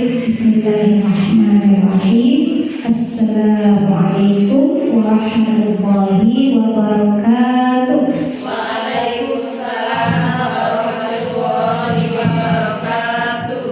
Bismillahirrahmanirrahim. Assalamualaikum warahmatullahi wabarakatuh. Waalaikumsalam warahmatullahi wabarakatuh.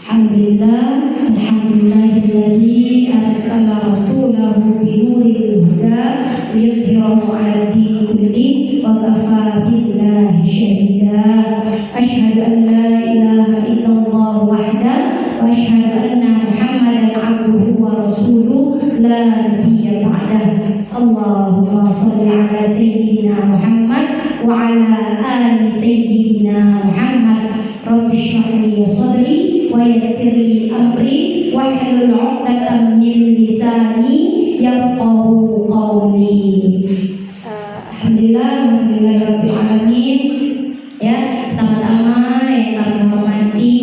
Alhamdulillahilladzi arsala rasulahu binuril huda liyudhhirahu 'alad dini kullihi wa kafaa billahi syahida. Asyhadu an la ilaha illallah wahdahu wa asyhadu anna Muhammadan 'abduhu wa rasuluhu la nabiyya ba'dahu. Allahumma shalli 'ala sayyidina Muhammad wa 'ala ali sayyidina Muhammad. Rabbi shrah li sadri wa yassir li amri wahlul 'uqdatam min lisani yafqahu qawli. Alhamdulillahirabbil alamin. Ya, pertama-tama yang kami hormati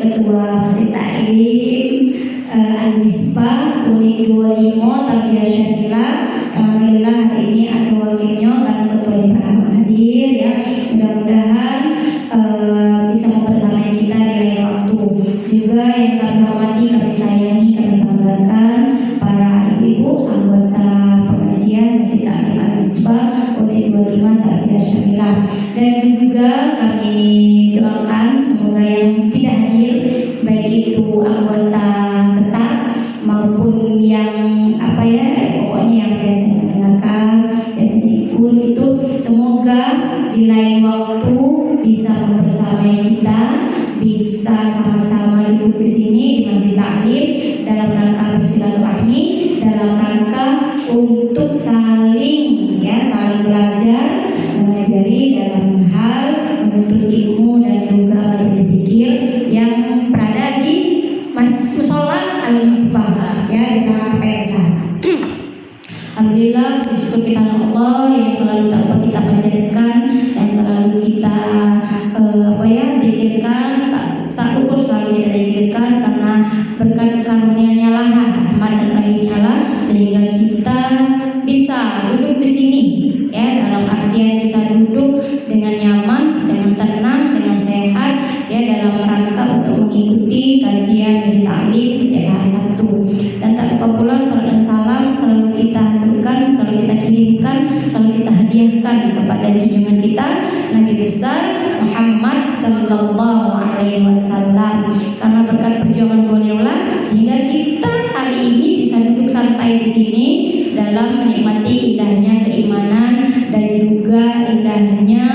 Ketua Masjid Taklim Al-Misbah Unit 25 Tarbiyah Syariah. Alhamdulillah hari ini ada wakilnya karena Ketua Ibrahim hadir ya. Mudah-mudahan bisa mempersamai kita di lain waktu. Juga yang kami hormati, kami sayangi, kami banggakan para ibu-ibu anggota pengajian Masjid Taklim Al-Misbah Unit 25 Tarbiyah Syariah. Dan juga kami doakan semoga yang tidak hadir, baik itu anggota tetap maupun yang pokoknya yang biasa mendengarkan biasanya pun itu, semoga di lain waktu bisa mempersamai kita, bisa sama-sama duduk di sini di Masjid Taklim dalam rangka bersilaturahmi, dalam rangka untuk saling belajar, mengajari dalam hal menuntut ilmu dan juga majelis zikir yang berada di Mushola Al-Misbah ya, di sana. Alhamdulillah, bersyukur kita Allah yang selalu kita panjatkan, yang selalu kita zikirkan, tak ukur selalu kita zikirkan, karena berkat karunia-Nya lah, rahmat dan rahimnya lah, sehingga kita bisa duduk di sini ya, dalam artian bisa duduk dengan nyaman, dengan tenang, dengan sehat ya, dalam rangka untuk mengikuti kajian Masjid Taklim setiap hari Sabtu. Dan tak lupa pula salam dan salam selalu kita haturkan, selalu kita kirimkan, selalu kita hadiahkan kepada junjungan kita Nabi besar Muhammad sallallahu alaihi wasallam. Karena berkat perjuangan beliaulah sehingga kita hari ini bisa duduk santai di sini dalam menikmati indahnya keimanan dan juga indahnya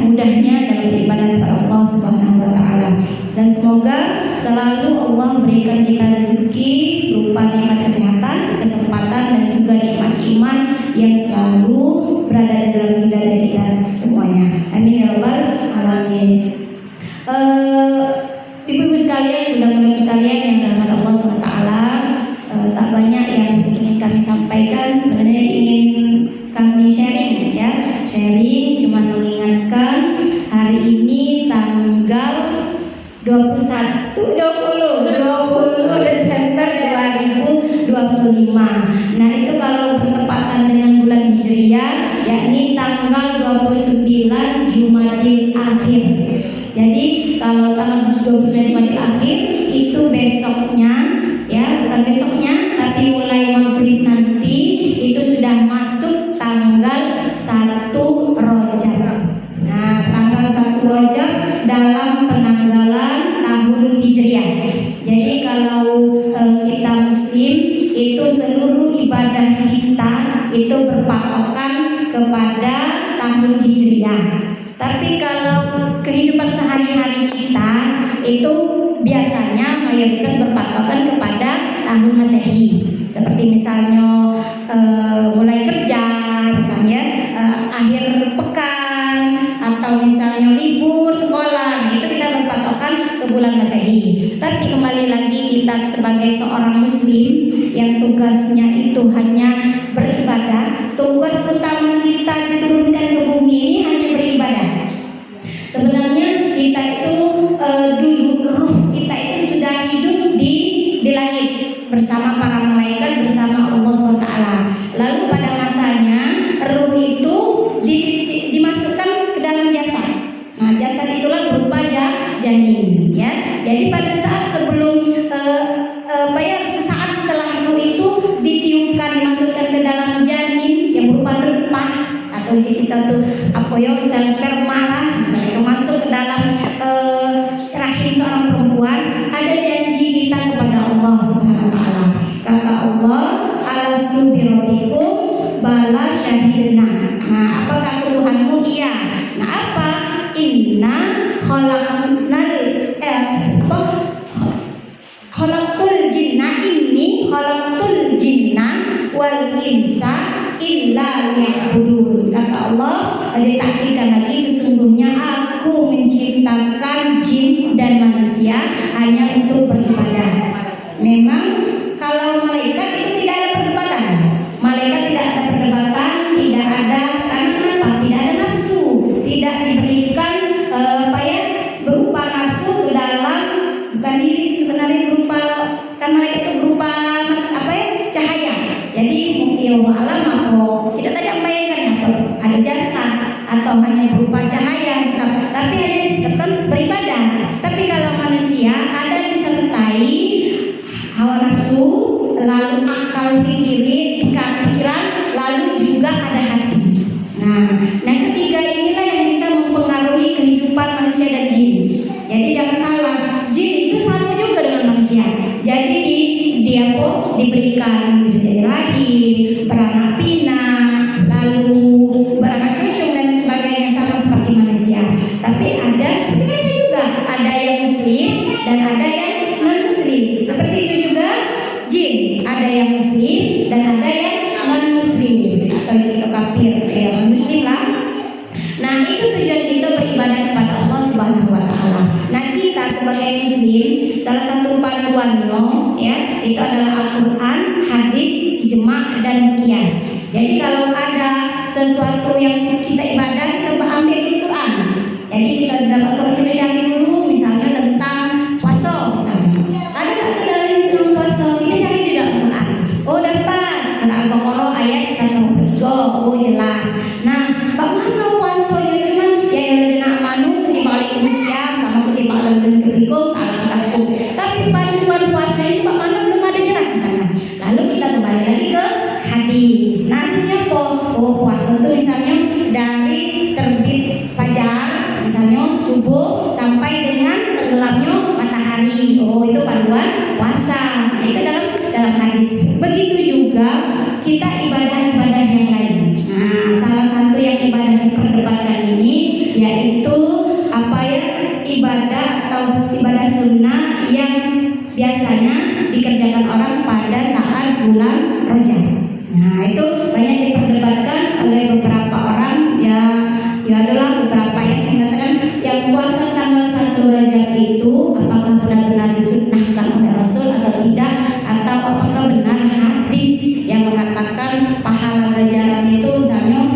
mudahnya dalam beribadah kepada Allah Subhanahu wa taala. Dan semoga selalu Allah berikan kita rezeki berupa nikmat kesehatan, kesempatan dan juga nikmat iman yang selalu berada di dalam dada kita semuanya. Amin ya rabbal alamin. Ibu-ibu sekalian, bunda-bunda sekalian yang dirahmati Allah Subhanahu wa taala, tak banyak yang ingin kami sampaikan, sebenarnya ingin kami sharing ya. Sharing cuma mengingatkan hari ini tanggal 20 Desember 2025. Nah, itu kalau bertepatan dengan bulan Hijriah, yakni tanggal 29 Jumadil Akhir. Jadi kalau tanggal 29 Jumadil Akhir itu besoknya ya, bukan besoknya tapi mulai maghrib nanti itu sudah masuk tanggal 1 Rajab. Nah, tanggal 1 Rajab dalam penanggalan tahun Hijriah. Jadi kalau kita muslim itu seluruh ibadah kita itu berpatokan kepada tahun Hijriah. Tapi kalau kehidupan sehari-hari kita itu biasanya mayoritas berpatokan kepada tahun Masehi. Seperti misalnya mulai kerja, misalnya akhir pekan, atau misalnya libur sekolah, nah itu kita berpatokan ke bulan Masehi. Tapi kembali lagi, kita sebagai seorang muslim yang tugasnya itu hanya beribadah, tugas utama kita diturunkan ke bumi ini hanya beribadah. Sebenarnya kita itu dulu ruh kita itu sudah hidup di langit bersama para malaikat, bersama Allah SWT. Lalu pada masanya ruh itu dimasukkan ke dalam jasad. Nah, jasad itulah berupa janin ya. Jadi pada saat atau kita tuh apa ya sel sperma lah misalnya itu masuk ke dalam rahim seorang perempuan, ada janji kita kepada Allah Subhanahu wa taala. Kata Allah, alastu birabbikum bala syahidna. Nah, apakah Tuhanmu? Iya. Nah, apa? Inna khalaqtul jinna wal insa illa liya'budun. Kata Allah, ditakkidkan lagi, sesungguhnya aku menciptakan jin dan manusia hanya untuk beribadah. Memang kalau malaikat itu tidak ada perdebatan. Malaikat tidak ada perdebatan, tidak ada, karena kenapa? Tidak ada nafsu, tidak diberikan berupa nafsu ke dalam, bukan diri sebenarnya berupa, kan malaikat itu berupa cahaya. Jadi ya alam atau kita tidak bayangkan atau ada jasad atau hanya berupa cahaya, tapi hanya ditetapkan beribadah. Tapi kalau manusia ada disertai hawa nafsu, lalu akal pikiran, lalu juga ada hati. Nah ketiga inilah yang bisa mempengaruhi kehidupan manusia dan jin. Jadi jangan salah, jin itu sama juga dengan manusia. Jadi dia diberikan bisa jadi rahim, beranak pinak, lalu beranak cucu dan sebagainya, sama seperti manusia. Tapi ada seperti manusia juga, ada yang muslim dan ada yang non muslim. Seperti itu juga jin, ada yang muslim dan ada yang non muslim atau kita kafir, non muslim lah. Nah itu tujuan kita beribadah kepada Allah Subhanahu wa taala. Nah kita sebagai muslim, salah satu panduannya ya itu adalah Al-Qur'an, hadis, ijma' dan qiyas. Jadi kalau ada sesuatu yang kita ibadah, kita ambil Al-Qur'an. Jadi kita dalam Al-Qur'an kita cari dulu misalnya tentang puasa misalnya. Ada tak dalil tentang puasa? Kita cari di dalam Al-Qur'an. Oh dapat surah Al-Baqarah ayat 103. Oh jelas. Nah, bagaimana puasanya cuman ya allazina amanu kutiba alaikumusiyam kama kutiba alal ladzina qablikum la'allakum tattaqun. Tapi panduan puasa itu bagaimana belum ada jelas misalnya. Lalu kita kembali lagi ke hadis. Nah, hadisnya apa? Oh, puasa itu misalnya dari terbit fajar, misalnya subuh sampai dengan tenggelamnya matahari. Oh, itu panduan puasa. Nah, itu dalam hadis. Begitu juga kita ibadah-ibadah yang lain. Nah, salah satu yang ibadah diperdebatkan ini yaitu ibadah atau ibadah sunnah yang biasanya dikerjakan orang pada saat bulan Rajab. Nah, itu banyak diperdebatkan oleh beberapa orang ya adalah beberapa yang mengatakan yang puasa tanggal 1 Rajab itu apakah benar-benar disunnahkan oleh Rasul atau tidak, atau apakah benar hadis yang mengatakan pahala ganjaran itu misalnya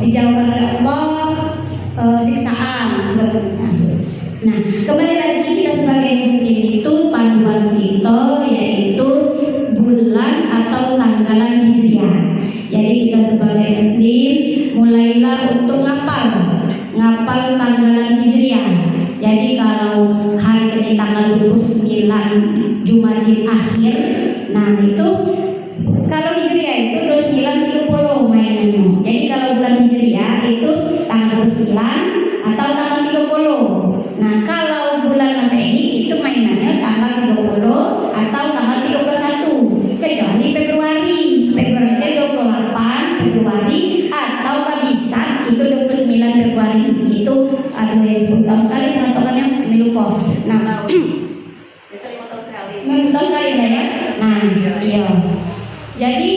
dijauhkan oleh Allah siksaan. Nah, kembali lagi kita sebagai muslim itu panduan kita yaitu bulan atau tanggalan hijriah. Jadi kita sebagai muslim mulailah untuk ngapal tanggalan hijriah. Jadi kalau hari ini tanggal 29 Jumadil Akhir, nah itu kalau hijriah itu 29 30 mainannya. Jadi kalau bulan hijriah itu tanggal 9 atau tanggal 30. Nah kalau bulan Masehi itu mainannya tanggal 30 atau tanggal 31, kecuali Februari itu 28 Februari atau Kabisan itu 29 Februari. Itu aduh ya 10 tahun sekali pengaturannya ini lupa. Nah biasa 5 tahun sekali. 5 tahun sekali ya. Nah iya. Jadi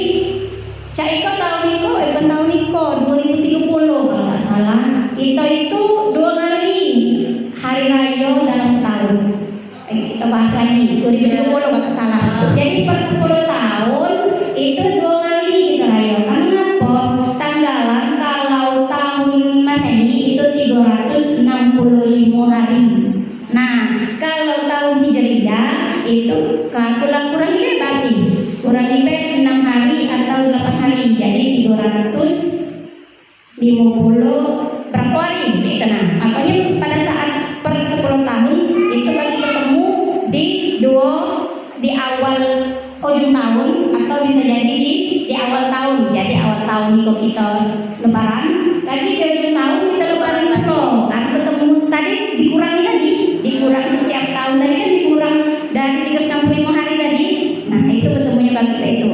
Cak Iko tahun Iko 2030 kalau nggak salah. Kita itu 2 kali hari raya dalam setahun. Kita bahas lagi 2030 kalau nggak salah. Jadi per 10 tahun itu 2 kali kita raya. Karena apa? Tanggalan kalau tahun Masehi itu 365 hari. Nah kalau tahun Hijriyah itu kurang lebih berarti kurang lebih 6 hari atau 8 hari, jadi 350 berapa hari itu. Nah makanya pada saat per 10 tahun itu kali ketemu di awal ujung tahun atau bisa jadi di awal tahun. Jadi awal tahun itu kita lebaran, lagi di ujung tahun kita lebaran dulu. Kan ketemu tadi dikurangi dikurang setiap tahun tadi kan dikurang dari 365 hari tadi. Nah itu ketemunya kali kita itu.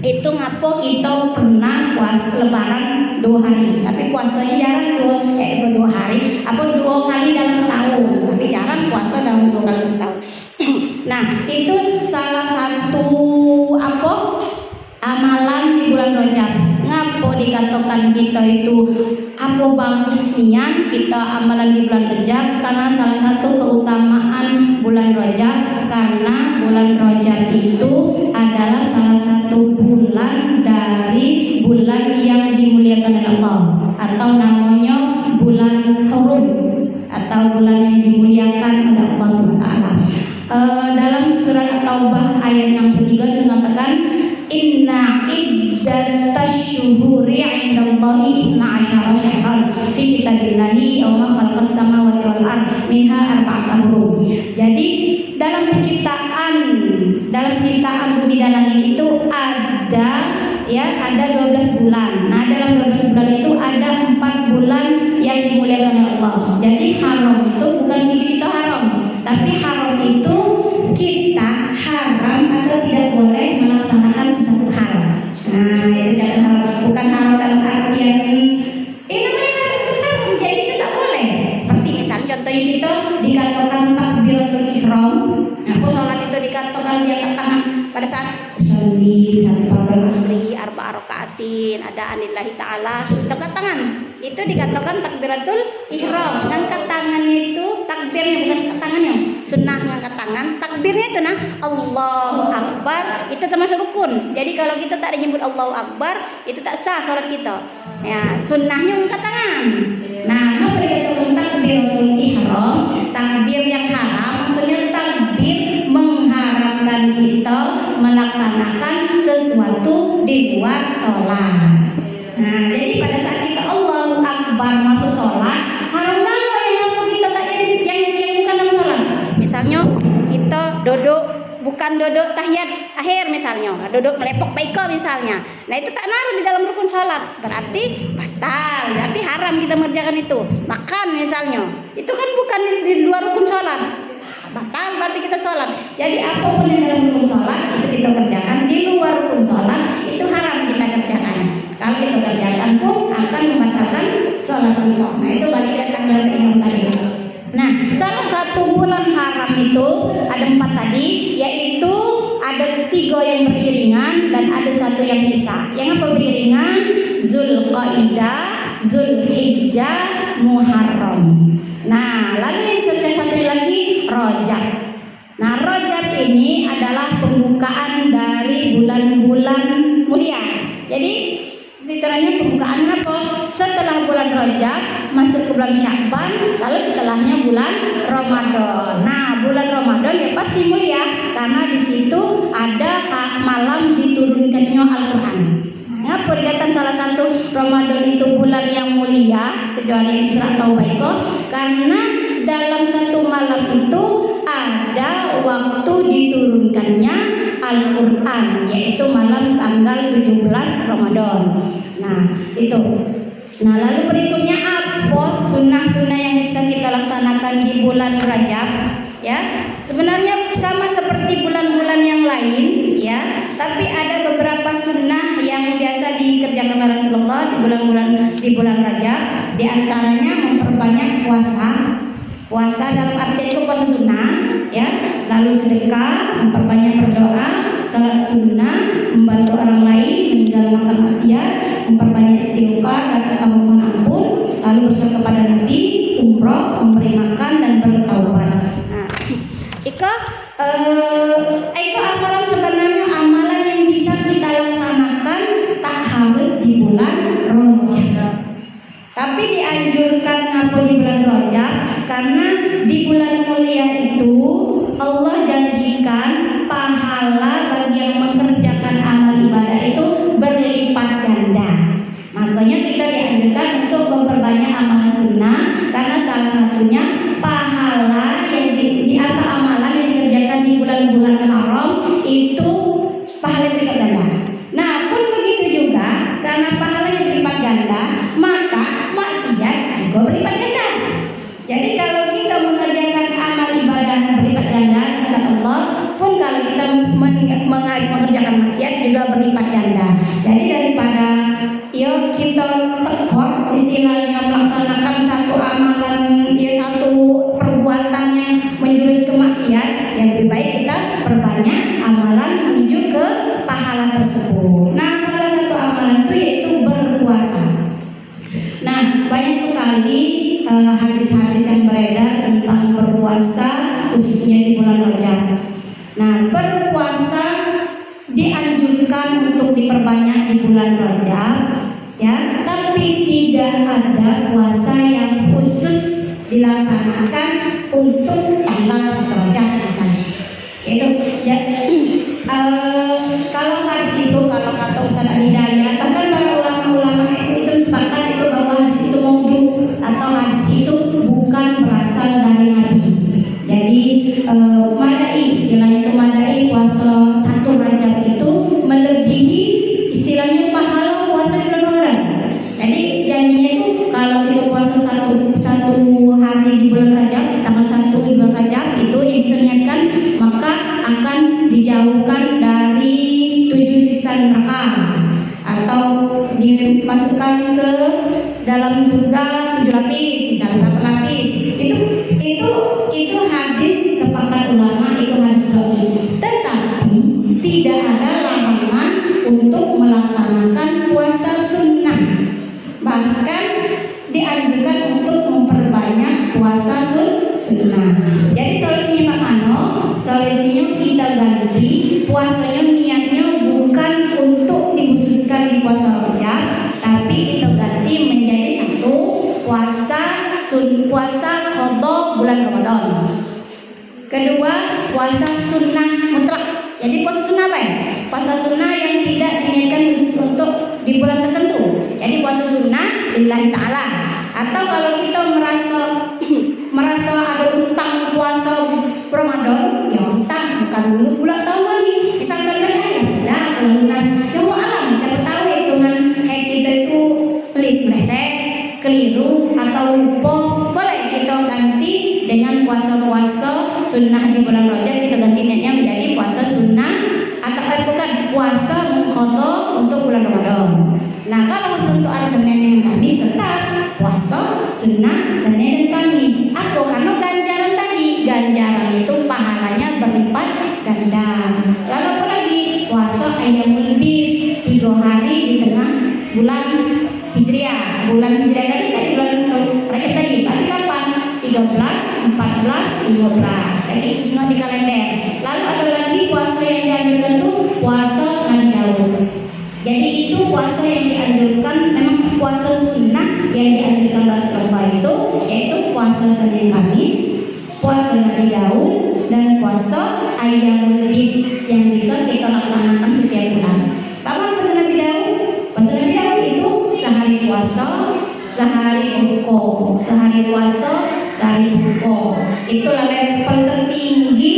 Itu ngapo kita pernah puasa lebaran 2 hari, tapi puasanya jarang 2 hari, apa 2 kali dalam setahun, tapi jarang puasa dalam 2 kali dalam setahun. Nah itu salah satu apa amalan di bulan Rajab. Ngapo dikatakan kita itu apa bagusnya kita amalan di bulan Rajab? Karena salah satu keutamaan bulan Rajab, karena bulan Rajab itu adalah salah satu bulan dari bulan yang dimuliakan oleh Allah, atau namanya bulan Hurum, atau bulan yang dimuliakan oleh Allah SWT. Dalam surat At-Taubah ayat yang ketiga mengatakan inna iddatasyuhuri 'indallahi 12 syahran fi kitabillahi yawma khalaqas samawati wal ard minha arba'atun hurum. Jadi dalam penciptaan bumi dan langit itu ada 12 bulan. Nah, dalam 12 bulan itu ada 4 bulan yang dimuliakan oleh Allah. Jadi haram itu bukan kita haram, tapi haram itu kita haram atau tidak boleh melaksanakan sesuatu hal. Nah, itu jangan haram. Bukan haram dalam artian namanya haram itu haram, jadi itu tak boleh. Seperti misalnya contohnya kita dikatakan takbiratul ihram. Nah, sholat itu dikatakan dia angkat tangan pada saat usolli misalnya pada asri arba'a rakaatin ada anillahi ta'ala, angkat tangan. Itu dikatakan takbiratul ihram. Ngangkat tangannya itu takbirnya, bukan angkat tangannya. Sunnah ngangkat tangan, takbirnya itu Allahu Akbar, itu termasuk rukun. Jadi kalau kita tak menyebut Allahu Akbar, itu tak sah salat kita. Ya, sunnahnya ngangkat tangan. Nah, apa dikatakan takbiratul ihram? Takbir yang haram, maksudnya takbir mengharamkan kita melaksanakan sesuatu di luar sholat. Nah, jadi pada saat kita Allahu Akbar masuk sholat, haram nggak yang apa kita tak jadi yang bukan dalam sholat. Misalnya kita bukan duduk tahiyat akhir misalnya, duduk melepok baiko misalnya. Nah itu tak naruh di dalam rukun sholat, berarti batal, berarti haram kita mengerjakan itu. Makan misalnya, itu kan bukan di luar rukun sholat, batal berarti kita sholat. Jadi apapun yang dalam rukun sholat itu kita kerjakan, di luar rukun sholat itu haram kita kerjakan. Kalau kita kerjakan pun akan membatalkan sholat kita. Nah itu balik ke takbiratul ihram tadi. Nah, salah satu bulan haram itu ada 4 tadi, yaitu ada 3 yang beriringan dan ada 1 yang pisah. Yang apa beriringan? Zulqaidah, Zulhijjah, Muharram. Nah, lalu yang satu lagi Rajab. Nah, Rajab ini adalah pembukaan dari bulan-bulan mulia. Jadi literalnya pembukaan apa? Setelah bulan Rajab masuk ke bulan Sya'ban, lalu setelahnya bulan Ramadan. Nah, bulan Ramadan ya pasti mulia karena di situ ada malam diturunkannya Al-Qur'an. Ngapa dikatakan salah satu Ramadan itu bulan yang mulia kecuali di surat Taubah itu? Karena dalam satu malam itu ada waktu diturunkannya Al-Qur'an, yaitu malam tanggal 17 Ramadan. Nah, itu. Nah, lalu berikutnya apa sunnah-sunnah yang bisa kita laksanakan di bulan Rajab? Ya, sebenarnya sama seperti bulan-bulan yang lain, ya. Tapi ada beberapa sunnah yang biasa dikerjakan oleh Rasulullah di bulan Rajab. Di antaranya memperbanyak puasa dalam arti itu puasa sunnah, ya. Lalu sedekah, memperbanyak berdoa, salat sunnah, membantu orang lain, meninggalkan maksiat, memperbanyak istighfar dan mohon ampun, lalu bersyukur kepada Nabi, umroh, memberi makan dan bertaubat. Nah, itu amalan sebenarnya amalan yang bisa kita laksanakan tak harus di bulan Rajab. Tapi dianjurkan apa di bulan Rajab karena di bulan mulia itu Allah janjikan pahala bagi yang mengerjakan amal ibadah itu berlipat ganda. Makanya kita dianjurkan untuk memperbanyak amalan sunnah karena salah satunya pahala yang di antara amalan yang dikerjakan di bulan-bulan haram itu Jadi kalau kita mengerjakan amal ibadah berlipat ganda kata Allah, pun kalau kita mengerjakan maksiat juga berlipat ganda. Jadi daripada ya kita tekor istilahnya melaksanakan satu amalan ya satu perbuatan yang menjurus ke maksiat, yang lebih baik kita perbanyak amalan menuju ke pahala tersebut. Nah, salah satu amalan itu yaitu berpuasa. Nah, banyak sekali hadis-hadis yang beredar tentang berpuasa khususnya di bulan Rajab. Nah, berpuasa dianjurkan untuk diperbanyak di bulan Rajab, ya, tapi tidak ada puasa yang khusus dilaksanakan untuk tanggal 1 Rajab misalnya. Itu ya, kalau hadis itu kalau kata Ustaz Hidayat, bahkan para ulama-ulama itu sepakat itu bahwa hadis itu maudhu atau hadis itu bukan berasal dari Nabi. Jadi madai istilahnya itu madai puasa 1 Rajab itu melebihi istilahnya pahala puasa di bulan Ramadan. Jadi janjinya itu kalau kita puasa satu hari di bulan Rajab, tanggal 1 di bulan Rajab itu yang kita niatkan, maka akan dijauhkan dari 7 siksa neraka atau dimasukkan ke dalam surga 7 lapis, misalnya 8 lapis. Itu hadis sepakat ulama, itu hadis sahih. Tetapi tidak ada larangan untuk melaksanakan puasa sunnah. Bahkan dianjurkan untuk memperbanyak puasa sunnah. Jadi solusinya Pak Mano, solusinya kita ganti puasanya, niatnya bukan untuk dikhususkan di puasa Rajab, tapi kita ganti menjadi satu puasa qadha bulan Ramadan. Kedua, puasa sunnah mutlak. Jadi puasa sunnah apa ya? Puasa sunnah yang tidak diniatkan khusus untuk di bulan tertentu. Jadi puasa sunnah lillahi ta'ala. Atau kalau kita merasa ada utang puasa Ramadan, ya utang bukan untuk bulan tahun lagi. Misalkan ya sudah lunas. Ya alam, siapa tahu hitungan head kita itu meleset, keliru atau lupa, boleh kita ganti dengan puasa-puasa sunnah di bulan Rajab. Kita ganti niatnya menjadi puasa sunnah atau bukan puasa mengqadha untuk bulan Ramadan. Nah, kalau untuk hari Senin dan Kamis tetap puasa sunnah Senin dan Kamis. Apa? Karena ganjaran tadi, ganjaran itu pahalanya berlipat ganda. Lalu apa lagi? Puasa Ayyamul Bid, 3 hari di tengah bulan Hijriah. Bulan Hijriah tadi bulan Rajab tadi. Berarti kapan? 13, 14, 15. Jadi ingat di kalender. Lalu ada lagi puasa yang dianjurkan itu puasa Nabi Daud. Jadi itu puasa yang dianjurkan, memang puasa sunnah yang dianjurkan Rasulullah itu yaitu puasa Senin Kamis, puasa Nabi Daud, dan puasa Ayyamul Bid yang bisa kita laksanakan setiap bulan. Kapan puasa Nabi Daud? Puasa Nabi Daud itu sehari puasa, sehari buka, sehari puasa, sehari buka. Itulah level tertinggi,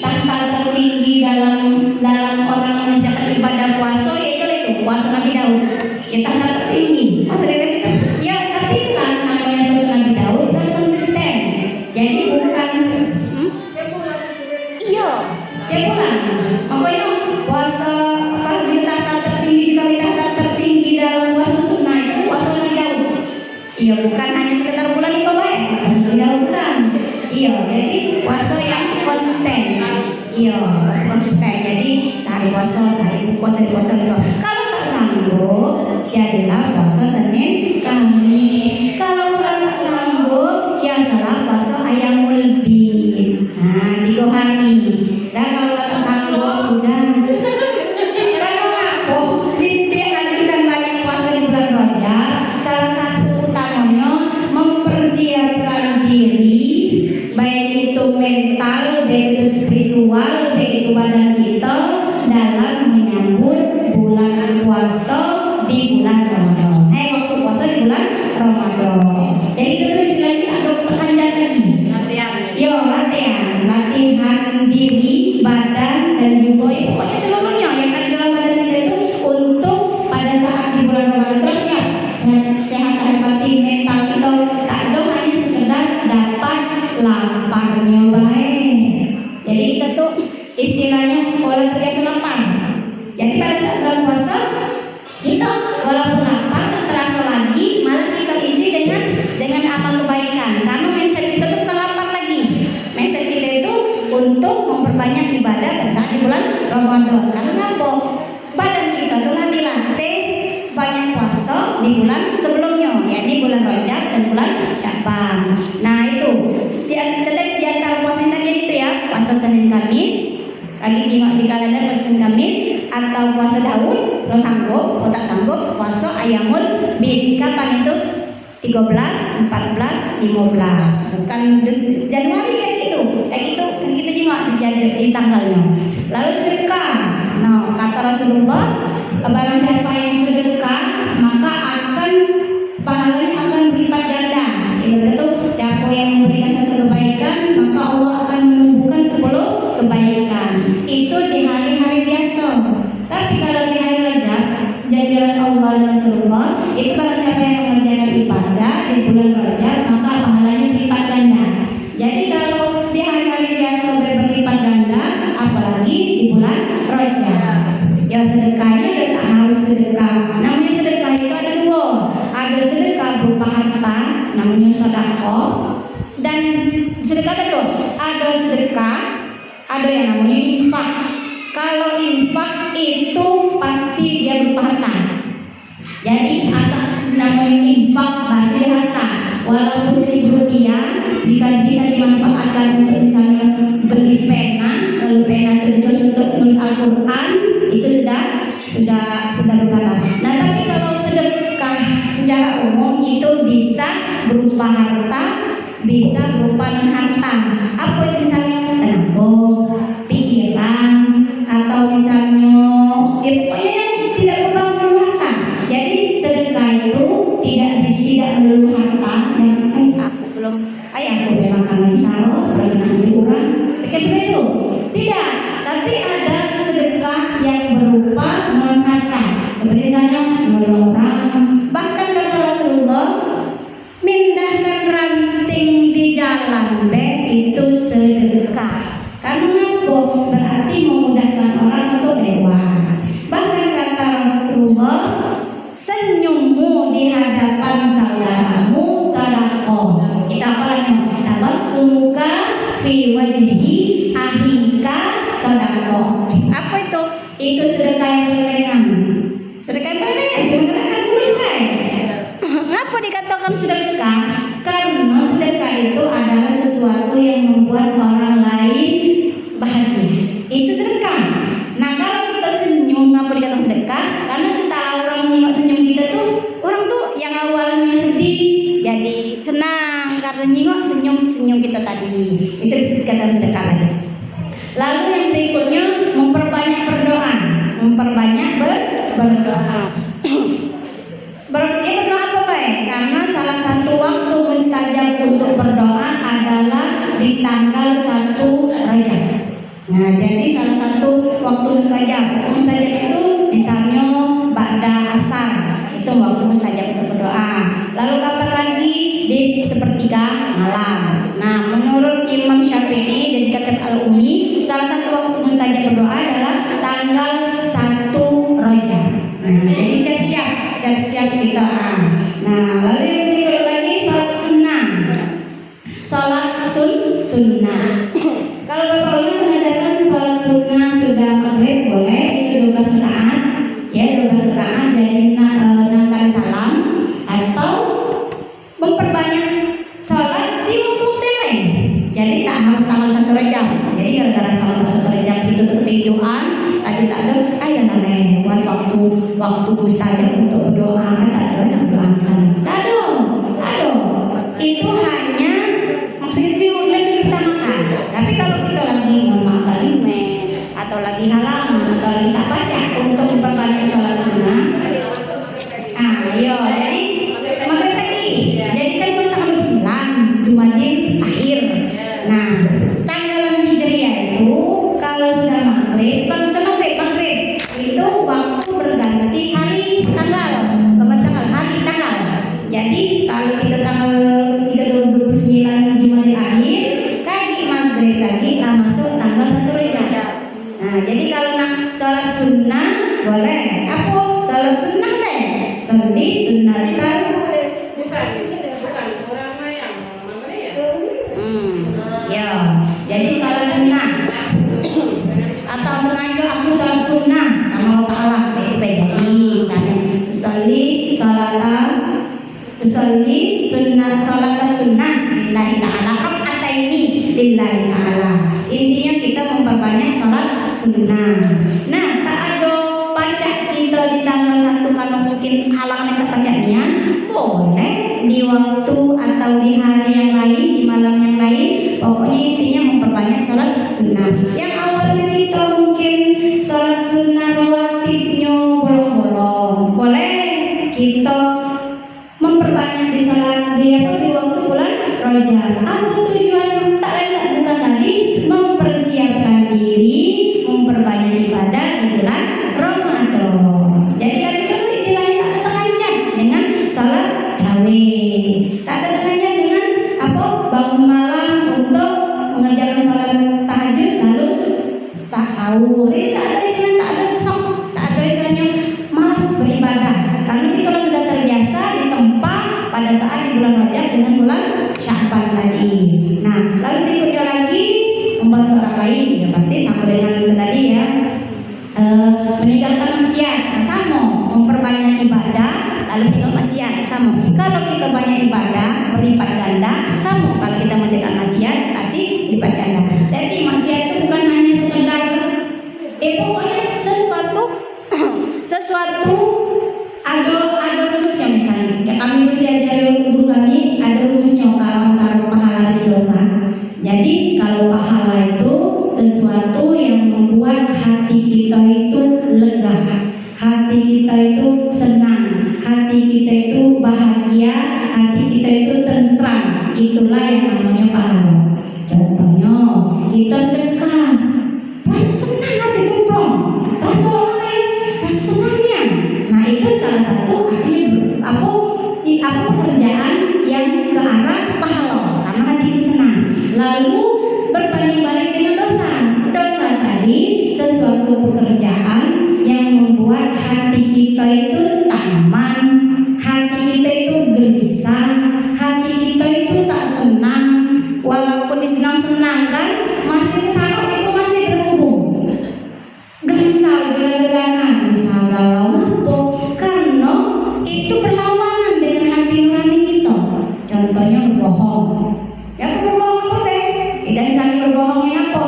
tanggal tertinggi dalam orang mengerjakan ibadah puasa, yaitu puasa Nabi Daud. Ya tanggal tertinggi. Masa dia itu? Ya, tapi kan namanya puasa Nabi Daud harus konsisten. Jadi bukan iya, tiap bulan. Makanya puasa kalau di tanggal tertinggi juga tanggal tertinggi dalam puasa sunnah itu puasa Nabi Daud. Iya, bukan hanya sekedar bulan itu baik. Puasa Nabi Daud kan. Iya, jadi puasa yang konsisten. Iya, puasa konsisten. Jadi sehari puasa, sehari buka, sehari puasa gitu. Kalau tak sanggup, jadilah puasa Senin Kamis. Kalau tak sanggup, ya salah puasa Ayyamul Bid. Nah, 3 hari. Dan kalau tak sanggup, sudah. Karena apa? Dianjurkan banyak puasa di bulan Rajab. Salah satu utamanya mempersiapkan diri, baik itu mental, baik itu spiritual, baik itu badan kita dalam menyambut bulan puasa di bulan Ramadan. Waktu puasa di bulan Ramadan. Jadi itu istilahnya ada tekankan lagi. Latihan diri, badan, dan juga pokoknya seluruhnya yang ada dalam badan kita itu untuk pada saat di bulan Ramadan terus ya sehat hati mental kita tak hanya sekedar sanggup, tak sanggup puasa ayamul bid. Kapan itu? 13, 14, 15. Bukan Januari kayak gitu juga di tanggalnya. Lalu sedekah. Nah, kata Rasulullah, barang siapa yang sedekah maka akan pahalanya akan berlipat ganda. Itu siapa yang memberikan satu kebaikan maka Allah akan menumbuhkan 10 kebaikan. Itu di hari-hari biasa. Tapi kalau di hari Rajab, janjian Allah dan Rasulullah, itu barang siapa yang mengerjakan ibadah di bulan Rajab maka pahalanya berlipat ganda. Jadi kalau di hari-hari biasa berlipat ganda, apalagi di bulan Rajab. Ya sedekahnya ya tak harus sedekah. Namanya sedekah itu ada dua. Ada sedekah berupa harta, namanya sedekah. Dan sedekah itu ada sedekah, ada yang namanya infak. Kalau infak itu pasti dia berupa harta. Jadi asal namanya infak pasti harta. Walaupun Rp1.000 bisa dimanfaatkan untuk misalnya beli pena, lalu pena terus untuk menulis Al-Quran, itu sudah berkata. Nah, tapi kalau sedekah secara umum itu bisa berupa harta, bisa berupa non harta. Apa itu misalnya tenaga, pikiran, atau misalnya pokoknya yang tidak berupa harta. Jadi sedekah itu tidak melulu harta. Aku memang kangen sarung, lagi nanti orang, seperti itu. Tidak, tapi ada sedekah yang berupa non harta, seperti misalnya menolong orang. Bahkan kata Rasulullah, mindahkan ranting di jalan itu sedekah. Karena apa? Berarti memudahkan orang untuk lewat. Bahkan kata Rasulullah, senyummu di hadapan saudaramu sedekah. Kita apalagi tabassumuka fi wajhi ahika sedekah. Apa itu? Itu sedekah yang ringan. Sedekah yang ringan dikatakan mulai. Ngapa dikatakan sedekah? Karena sedekah itu adalah sesuatu yang membuat orang lain bahagia. Itu sedekah. Nah, kalau kita senyum, ngapa dikatakan sedekah? Karena setelah orang nengok senyum kita tuh, orang tuh yang awalnya sedih jadi senang karena nengok senyum kita tadi. Itu bisa dikatakan sedekah tadi. Lalu yang berikutnya memperbanyak berdoa. Berdoa apa baik? Karena salah satu waktu mustajab untuk berdoa adalah di tanggal 1 Rajab. Nah, jadi salah satu waktu mustajab itu misalnya ba'da asar, itu waktu mustajab untuk berdoa. Lalu kapan lagi? Di sepertiga malam. Nah, menurut Imam Syafi'i dan Kitab Al-Ummi, salah satu waktu mustajab berdoa adalah tanggal 1 Rajab. Nah, jadi siap-siap kita. Nah, lalu yang berikut lagi salat sunnah. Salat sunnah. Kalau Bapak Ulama mengatakan salat sunnah sudah maghrib boleh, itu 12 rakaat. Ya, 12 rakaat dari 6 kali salam, atau memperbanyak salat di waktu lain. Jadi tak harus tanggal 1 Rajab. Jadi gara-gara tanggal 1 Rajab itu ketiduran, lagi tak ada, jangan lewat waktu mustajab untuk berdoa, tak ada yang berdoa di sana. Aduh, itu hanya maksudnya itu lebih utamakan. Tapi kalau kita lagi atau lagi halangan atau lagi tak baca untuk memperbanyak salat sunnah, jadi maghrib tadi. Jadi kan kita tanggal 29 Jumadil akhir. Nah, tanggalan Hijriah itu kalau sudah maghrib itu waktu berganti hari tanggal. Jadi kalau kita tanggal 29 Jumadil akhir, kaji maghrib lagi masuk tanggal 1 Rajab. Nah, jadi kalau nak sholat sunnah boleh. Apa sholat sunnah be? Sholli sunnatan. Ya, jadi sholat sunnah. Atau sengaja aku sholat sunnah karena Allah Ta'ala itu beda. Misalnya usolli sholat sunnah lillahi ta'ala, ini lillahi ta'ala. Intinya kita memperbanyak sholat sunnah. Nah, tak ada baca kita di tanggal 1 mungkin halangan yang bacanya, boleh di waktu atau di hari yang lain, di malam yang lain. Pokoknya intinya memperbanyak salat sunnah. Yang awalnya kita mungkin salat sunnah rawatibnya bolong-bolong, boleh kita memperbanyak di salat di waktu bulan Rajab. Apa tujuan? Tak lain tak bukan tadi mempersiapkan diri, memperbanyak ibadah di bulan Ramadan. Jadi kan kita tuh istilahnya tak terhanjat dengan salat tarawih, tak terhanjat dengan apa bangun malam untuk mengerjakan salat tahajud lalu tak sahur. Ini tak ada istilah, tak ada sok, tak ada istilahnya malas beribadah, karena kita sudah terbiasa ditempa pada saat di bulan Rajab dengan bulan Sya'ban tadi. Nah, lalu berikutnya lagi membantu orang lain, ya pasti sama dengan itu tadi ya. Meninggalkan maksiat, sama memperbanyak ibadah lalu meninggalkan maksiat, sama. Kalau kita banyak ibadah berlipat ganda, sama. Kalau kita meninggalkan maksiat arti berlipat ganda. Jadi maksiat itu bukan hanya sekedar pokoknya sesuatu ada rumusnya. Misalnya kayak kami dulu diajari guru kami, ada rumusnya kalau antara pahala dan dosa. Jadi kalau pahala itu sesuatu yang membuat hati kita itu lega, hati kita itu senang, hati kita itu bahagia, hati kita itu tentram, itulah yang namanya pahala. Contohnya kita sedekah, rasa senang hati gemplong, rasa senangnya. Nah itu salah satu artinya apa pekerjaan yang ke arah pahala, karena hati itu senang. Lalu berbanding balik dengan dosa. Dosa tadi sesuatu pekerjaan yang membuat hati kita itu taman, hati kita itu gelisah, hati kita itu tak senang. Walaupun disenang-senangkan, masih kesana itu masih berhubung. Gelisah, gerah-gerana, bisa galau apa? Karena itu berlawanan dengan hati nurani kita. Contohnya berbohong. Ya berbohong apa deh? Kita misalnya berbohongnya apa?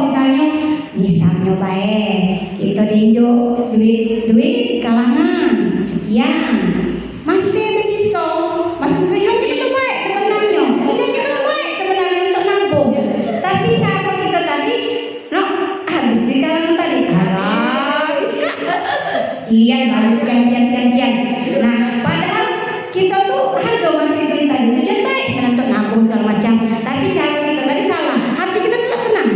Misalnya baik kita dinjo duit kalangan sekian, masih bersisa, masih tujuan kita tuh baik sebenarnya. Tujuan kita tuh baik sebenarnya untuk nabung. Tapi cara kita tadi, habis di kalangan tadi, habis kak sekian, baru sekian. Nah, padahal kita tuh masih duit tadi, tujuan baik sebenarnya untuk nabung segala macam. Tapi cara kita tadi salah, hati kita tidak tenang.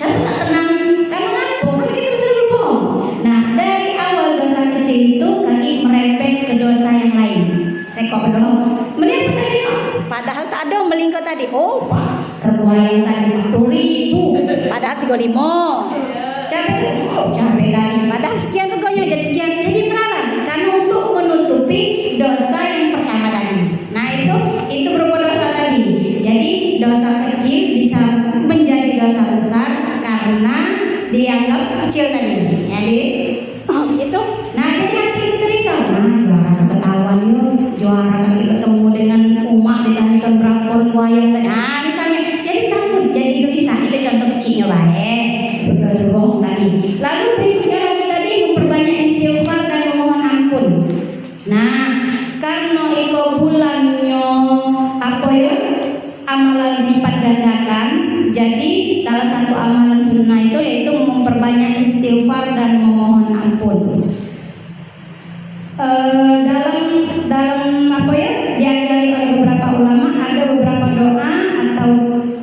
Tapi tak tenang karena apa? Karena kita bisa berbohong. Nah, dari awal dosa kecil itu kaki merempet ke dosa yang lain. Sekok dong. Melihat tadi, padahal tak ada melingkar tadi. Oh, Pak, rebuayan tadi 40.000, padahal 35. Capek kali. Padahal sekian reganya jadi sekian. Jadi melarat karena untuk menutupi dosa yang pertama tadi. Nah, itu berupa dosa tadi. Jadi dosa kecil bisa menjadi dosa besar karena dianggap kecil tadi. Jadi itu. Nah, jadi hati kita risau. Juara ketahuan juara kaki ketemu dengan umat ditanyakan berapa rupiah tadi. Nah, misalnya jadi takut, jadi gelisah. Itu contoh kecilnya baik. Berbohong tadi. Lalu berikutnya lagi tadi memperbanyak istighfar dan memohon ampun. Nah, karena itu bulannya amalan lipat gandakan. Jadi salah satu amalan sunnah itu yaitu memperbanyak istighfar dan memohon ampun. Dalam diajari oleh beberapa ulama ada beberapa doa atau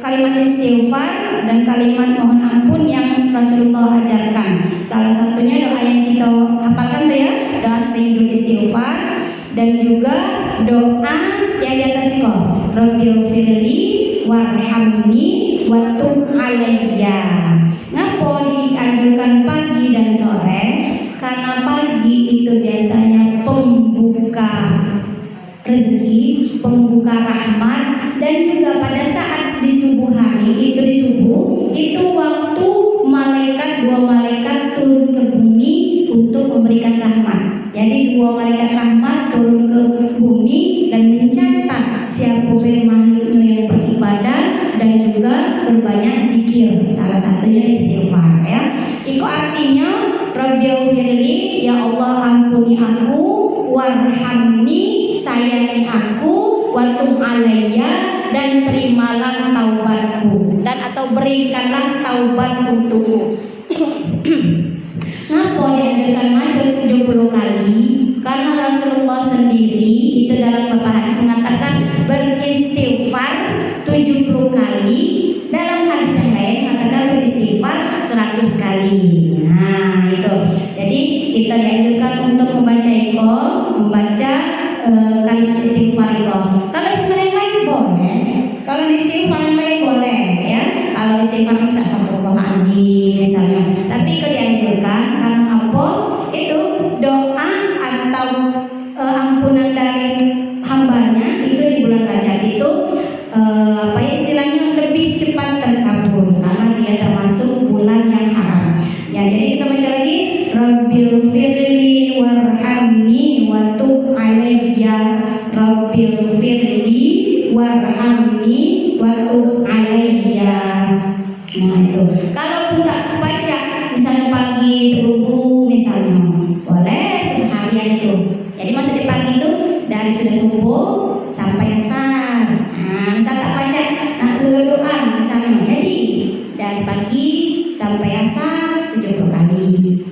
kalimat istighfar dan kalimat mohon ampun yang Rasulullah ajarkan. Salah satunya doa yang kita hafalkan tuh ya, doa sayyidul istighfar, dan juga doa yang di atas itu, Rabbighfirli warhamni wa tub alayya. Ngapa dianjurkan pagi dan sore? Karena pagi itu biasanya pembuka rezeki, pembuka rahmat, dan juga pada saat di subuh hari di subuh itu waktu dua malaikat turun ke bumi untuk memberikan rahmat. Jadi dua malaikat rahmat turun ke bumi dan mencatat siapa makhluknya yang beribadah dan juga berbanyak zikir. Salah satunya istighfar ya. Itu artinya Rabbighfirli, ya Allah ampuni aku, warhamni warhamni, sayangi aku, watum alayya, dan terimalah taubatku, dan atau berikanlah taubat untukku. Ngapa dianjurkan maca 70 kali? Karena Rasulullah sendiri itu dalam beberapa hadis mengatakan beristighfar 70 kali, dalam hadis yang lain mengatakan beristighfar 100 kali. Nah itu, jadi kita dianjurkan untuk membaca kalimat istighfar itu. Kalau istighfar yang lain boleh, kalau istighfar yang lain boleh ya. Kalau istighfar bisa astagfirullahaladzim misalnya, tapi itu dianjurkan karena apa? Itu doa atau ampunan dari hambanya itu di bulan Rajab itu apa istilahnya lebih cepat terkabul karena dia termasuk bulan yang haram. Ya, jadi kita baca lagi Rabbil firli warhamni wa tub alayya, Rabbil firli warhamni wa tub alayya. Nah itu, kalau pun tak baca misalnya pagi terburu misalnya, boleh seharian itu. Jadi maksudnya pagi itu dari sudah subuh sampai asar. Nah, misal tak baca, nah sudah doa misalnya, jadi dari pagi sampai asar 70 kali.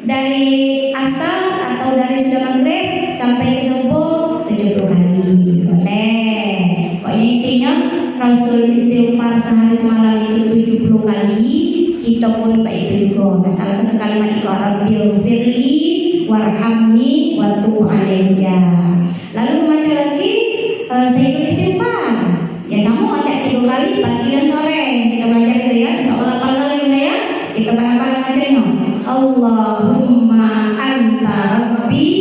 Dari asar atau dari sudah maghrib sampai ke subuh 70 kali. Boleh. Pokoknya intinya Rasul istighfar sehari semalam itu 70 kali. Kita pun baik itu juga. Nah, salah satu kalimat itu Rabbil firli warhamni wa tub alayya. Lalu membaca lagi Sayyidul Istighfar. Ya sama baca 3 kali pagi dan sore. Kita belajar itu ya. Insyaallah hafal kali ya. Kita bareng-bareng bacanya. Allahumma anta rabbi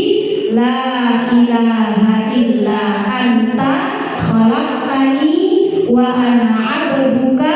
la ilaha illa anta khalaqtani wa ana 'abduka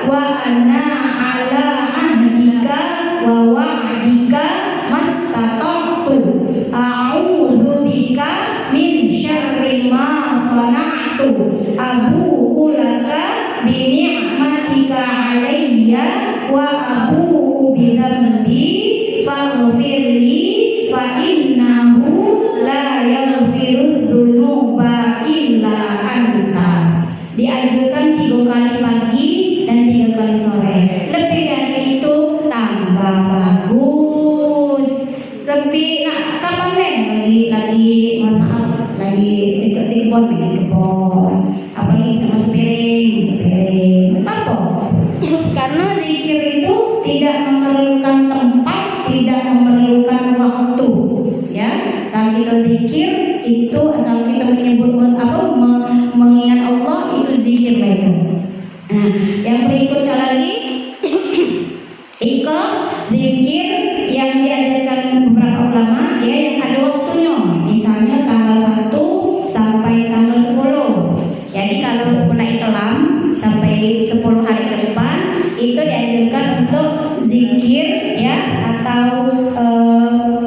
wa ana 'ala 'ahdika wa wa'dika mastata'tu a'udzu bika min syarri ma sana'tu abu'u laka bi ni'matika 'alayya wa abu'u bi dhanbi faghfirli fa innahu la yaghfiru dzunuba illa anta. Dianjurkan 3 kali pagi dan 3 kali sore. Lebih dari itu tambah bagus. Lebih kapan lagi mohon maaf lagi ikut di kebun apalagi bisa masuk piring apa? Karena zikir itu tidak memerlukan tempat, tidak memerlukan waktu ya. Saat kita zikir itu asal kita menyebut mengingat Allah itu zikir mereka. Nah, yang berikutnya lagi Iko zikir yang diajarkan beberapa ulama ya yang ada waktunya. Misalnya tanggal 1 sampai tanggal 10. Jadi kalau naik kelam sampai 10 hari ke depan itu dianjurkan untuk zikir ya atau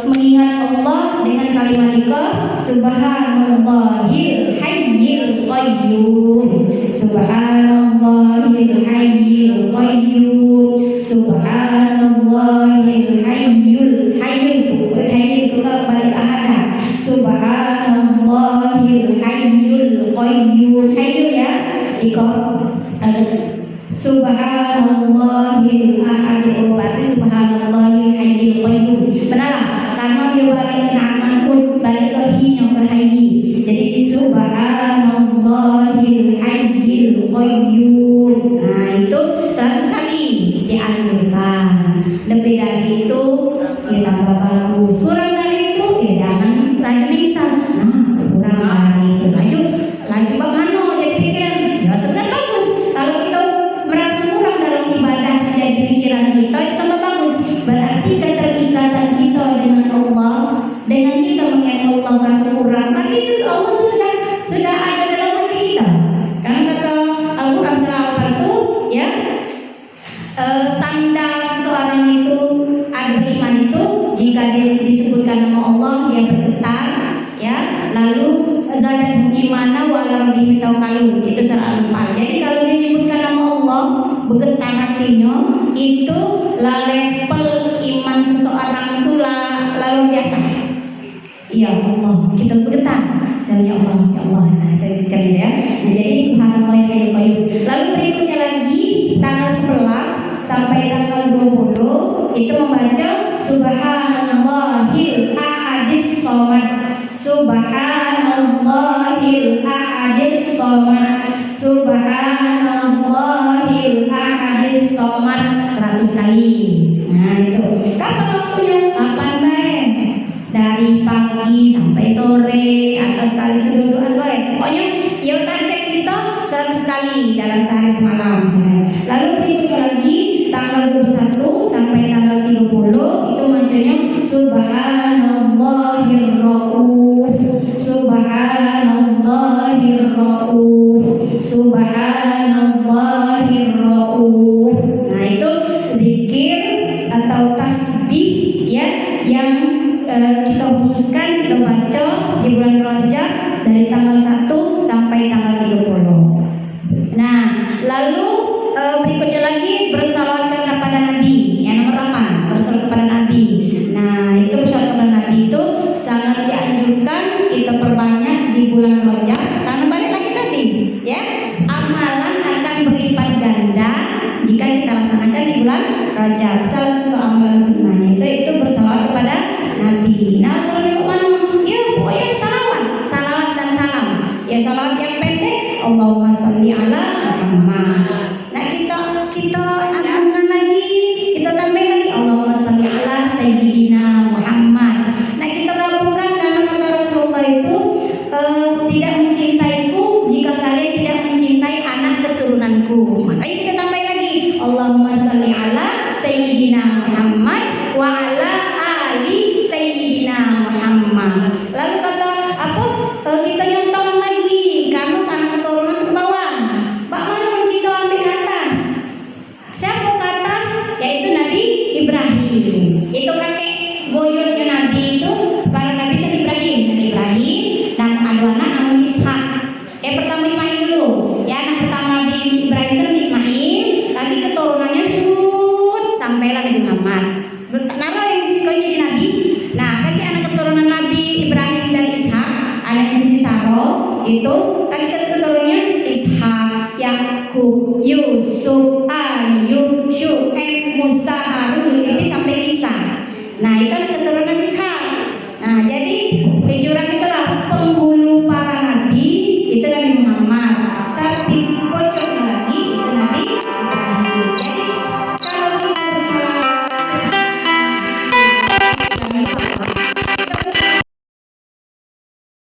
mengingat Allah dengan kalimat Iko Subhanallahil hayyil qayyum, Subhanallahil hayyil qayyum, Subhanallahil hayyul itu kembali ke ahad. Subhanallahil hayyul qayyum, hayyu ya Iko Subhanallahil ahad, berarti Subhanallahil hayyul qayyum. Benarlah karena dia balik ke na'man pun balik ke hinya ke hayyi. Jadi Subhanallahil hayyul qayyum. Nah itu 100 kali dianjurkan. Lebih dari itu ya tambah bagus. Kurang dari itu ya jangan laju pingsan. Nah kurang dari itu laju bagaimana jadi pikiran ya sebenarnya bagus. Kalau kita merasa kurang dalam ibadah menjadi pikiran kita itu tambah bagus. Berarti keterikatan kita dengan Allah, dengan kita mengingat Allah merasa kurang, berarti itu Allah itu sudah ada dalam hati kita. Karena kata Al-Quran surah Al-Fatih ya tanda seseorang itu ada beriman itu jika dia disebutkan nama Allah dia bergetar ya, lalu zadatuhum imana wa ala rabbihim yatawakkalun, itu surah Al-Anfal. Jadi kalau dia menyebutkan nama Allah bergetar hatinya, itu level iman seseorang itu luar biasa. Ya Allah, kita bergetar somad, subhanallahil ahadis somad 100 kali. Nah itu. Kapan waktunya? Kapan baik? Dari pagi sampai sore atau sekali sedudukan baik. Pokoknya ya target kita 100 kali dalam sehari semalam. Lalu berikutnya lagi tanggal 21 sampai tanggal 30 itu macamnya subhanallahir rauf, subhanallahir rauf, subhanallahir rauf. Nah itu zikir atau tasbih ya yang kita khususkan kita baca di bulan Rajab dari tanggal 1 sampai tanggal 30. Nah, lalu berikutnya lagi bersalawat kepada Nabi. Yang nomor 8, bersalawat kepada Nabi. Nah, itu bersalawat kepada Nabi itu sangat dianjurkan kita perbanyak di bulan Rajab karena balik lagi tadi, ya. Amalan akan berlipat ganda jika kita laksanakan di bulan Rajab. Salah satu amalan sunnahnya itu bersalawat kepada Nabi. Nah, salawat mana? Ya, pokoknya salawat dan salam. Ya, salawat yang pendek, Allahumma sholli ala Muhammad. Nah, kita agungkan lagi, kita tambahin lagi, Allahumma sholli ala Sayyidina Muhammad. Nah, kita gabungkan karena kata Rasulullah itu tidak mencintaiku jika kalian tidak mencintai anak keturunanku. Makanya kita tambahin lagi, Allahumma sholli ala Sayyidina Muhammad wa ala ali Sayyidina Muhammad. Lalu kata apa? Kita nyontohkan lagi karena anak keturunan itu ke bawah. Pak mana kita ambil ke atas? Siapa ke atas? Yaitu Nabi Ibrahim. Itu kakek buyutnya Nabi itu, para Nabi itu Ibrahim. Nabi Ibrahim dan ada anak namanya Ishak. Pertama Ismail dulu. Ya, anak pertama Nabi Ibrahim itu Nabi Ismail. Lagi keturunannya sampailah Nabi Muhammad. Naro yang siko jadi Nabi. Nah, kaki anak keturunan Nabi Ibrahim dari Ishak, anak Siti Saro itu kaki keturunannya Ishak, Yakub, Yusuf,